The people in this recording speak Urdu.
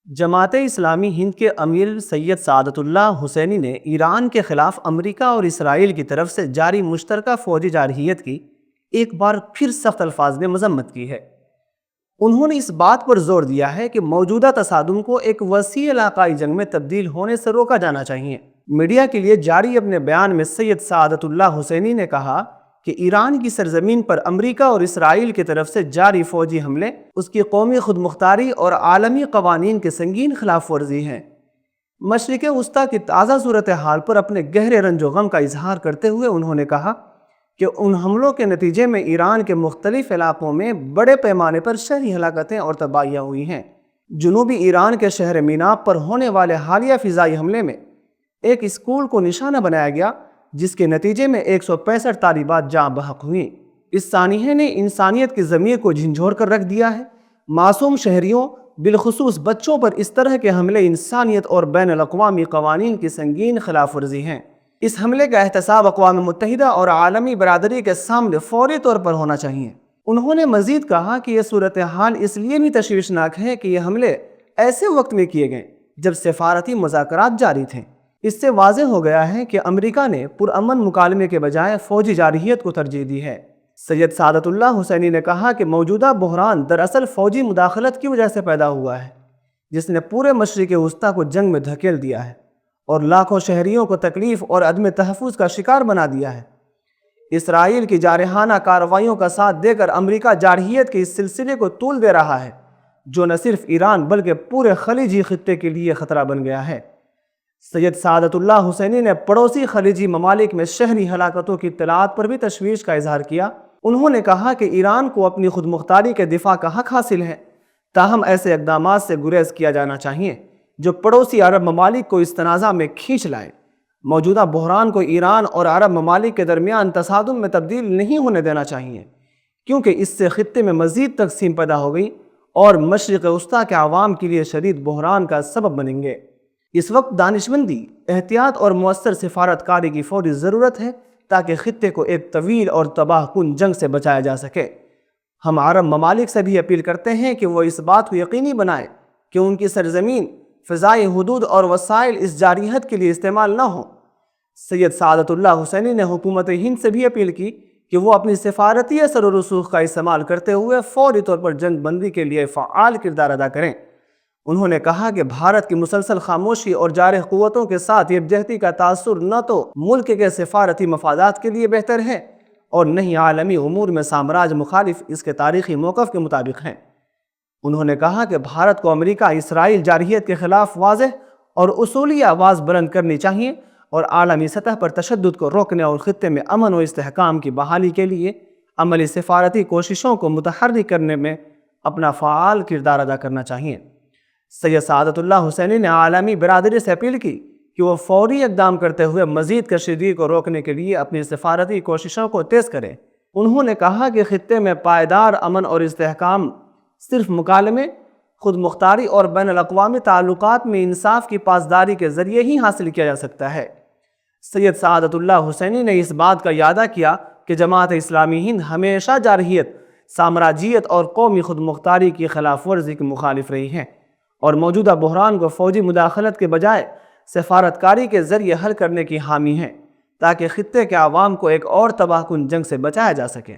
جماعت اسلامی ہند کے امیر سید سعادت اللہ حسینی نے ایران کے خلاف امریکہ اور اسرائیل کی طرف سے جاری مشترکہ فوجی جارحیت کی ایک بار پھر سخت الفاظ میں مذمت کی ہے۔ انہوں نے اس بات پر زور دیا ہے کہ موجودہ تصادم کو ایک وسیع علاقائی جنگ میں تبدیل ہونے سے روکا جانا چاہیے۔ میڈیا کے لیے جاری اپنے بیان میں سید سعادت اللہ حسینی نے کہا کہ ایران کی سرزمین پر امریکہ اور اسرائیل کی طرف سے جاری فوجی حملے اس کی قومی خود مختاری اور عالمی قوانین کے سنگین خلاف ورزی ہیں۔ مشرق وسطیٰ کی تازہ صورتحال پر اپنے گہرے رنج و غم کا اظہار کرتے ہوئے انہوں نے کہا کہ ان حملوں کے نتیجے میں ایران کے مختلف علاقوں میں بڑے پیمانے پر شہری ہلاکتیں اور تباہیاں ہوئی ہیں۔ جنوبی ایران کے شہر میناب پر ہونے والے حالیہ فضائی حملے میں ایک اسکول کو نشانہ بنایا گیا، جس کے نتیجے میں 165 طالبات جاں بحق ہوئیں۔ اس سانحے نے انسانیت کی ضمیر کو جھنجھوڑ کر رکھ دیا ہے۔ معصوم شہریوں بالخصوص بچوں پر اس طرح کے حملے انسانیت اور بین الاقوامی قوانین کی سنگین خلاف ورزی ہیں۔ اس حملے کا احتساب اقوام متحدہ اور عالمی برادری کے سامنے فوری طور پر ہونا چاہیے۔ انہوں نے مزید کہا کہ یہ صورتحال اس لیے بھی تشویشناک ہے کہ یہ حملے ایسے وقت میں کیے گئے جب سفارتی مذاکرات جاری تھے۔ اس سے واضح ہو گیا ہے کہ امریکہ نے پرامن مکالمے کے بجائے فوجی جارحیت کو ترجیح دی ہے۔ سید سعادت اللہ حسینی نے کہا کہ موجودہ بحران دراصل فوجی مداخلت کی وجہ سے پیدا ہوا ہے، جس نے پورے مشرق وسطیٰ کو جنگ میں دھکیل دیا ہے اور لاکھوں شہریوں کو تکلیف اور عدم تحفظ کا شکار بنا دیا ہے۔ اسرائیل کی جارحانہ کارروائیوں کا ساتھ دے کر امریکہ جارحیت کے اس سلسلے کو طول دے رہا ہے، جو نہ صرف ایران بلکہ پورے خلیجی خطے کے لیے خطرہ بن گیا ہے۔ سید سعادت اللہ حسینی نے پڑوسی خلیجی ممالک میں شہری ہلاکتوں کی اطلاعات پر بھی تشویش کا اظہار کیا۔ انہوں نے کہا کہ ایران کو اپنی خود مختاری کے دفاع کا حق حاصل ہے، تاہم ایسے اقدامات سے گریز کیا جانا چاہیے جو پڑوسی عرب ممالک کو اس تنازع میں کھینچ لائے۔ موجودہ بحران کو ایران اور عرب ممالک کے درمیان تصادم میں تبدیل نہیں ہونے دینا چاہیے، کیونکہ اس سے خطے میں مزید تقسیم پیدا ہو گئی اور مشرق وسطیٰ کے عوام کے لیے شدید بحران کا سبب بنیں گے۔ اس وقت دانشمندی، احتیاط اور مؤثر سفارت کاری کی فوری ضرورت ہے تاکہ خطے کو ایک طویل اور تباہ کن جنگ سے بچایا جا سکے۔ ہم عرب ممالک سے بھی اپیل کرتے ہیں کہ وہ اس بات کو یقینی بنائیں کہ ان کی سرزمین، فضائی حدود اور وسائل اس جارحیت کے لیے استعمال نہ ہوں۔ سید سعادت اللہ حسینی نے حکومت ہند سے بھی اپیل کی کہ وہ اپنی سفارتی اثر و رسوخ کا استعمال کرتے ہوئے فوری طور پر جنگ بندی کے لیے فعال کردار ادا کریں۔ انہوں نے کہا کہ بھارت کی مسلسل خاموشی اور جارح قوتوں کے ساتھ یکجہتی کا تاثر نہ تو ملک کے سفارتی مفادات کے لیے بہتر ہے اور نہ ہی عالمی امور میں سامراج مخالف اس کے تاریخی موقف کے مطابق ہیں۔ انہوں نے کہا کہ بھارت کو امریکہ اسرائیل جارحیت کے خلاف واضح اور اصولی آواز بلند کرنی چاہیے اور عالمی سطح پر تشدد کو روکنے اور خطے میں امن و استحکام کی بحالی کے لیے عملی سفارتی کوششوں کو متحرک کرنے میں اپنا فعال کردار ادا کرنا چاہیے۔ سید سعادت اللہ حسینی نے عالمی برادری سے اپیل کی کہ وہ فوری اقدام کرتے ہوئے مزید کشیدگی کو روکنے کے لیے اپنی سفارتی کوششوں کو تیز کریں۔ انہوں نے کہا کہ خطے میں پائیدار امن اور استحکام صرف مکالمے، خود مختاری اور بین الاقوامی تعلقات میں انصاف کی پاسداری کے ذریعے ہی حاصل کیا جا سکتا ہے۔ سید سعادت اللہ حسینی نے اس بات کا اعادہ کیا کہ جماعت اسلامی ہند ہمیشہ جارحیت، سامراجیت اور قومی خود مختاری کی خلاف ورزی کی مخالف رہی ہے اور موجودہ بحران کو فوجی مداخلت کے بجائے سفارت کاری کے ذریعے حل کرنے کی حامی ہے تاکہ خطے کے عوام کو ایک اور تباہ کن جنگ سے بچایا جا سکے۔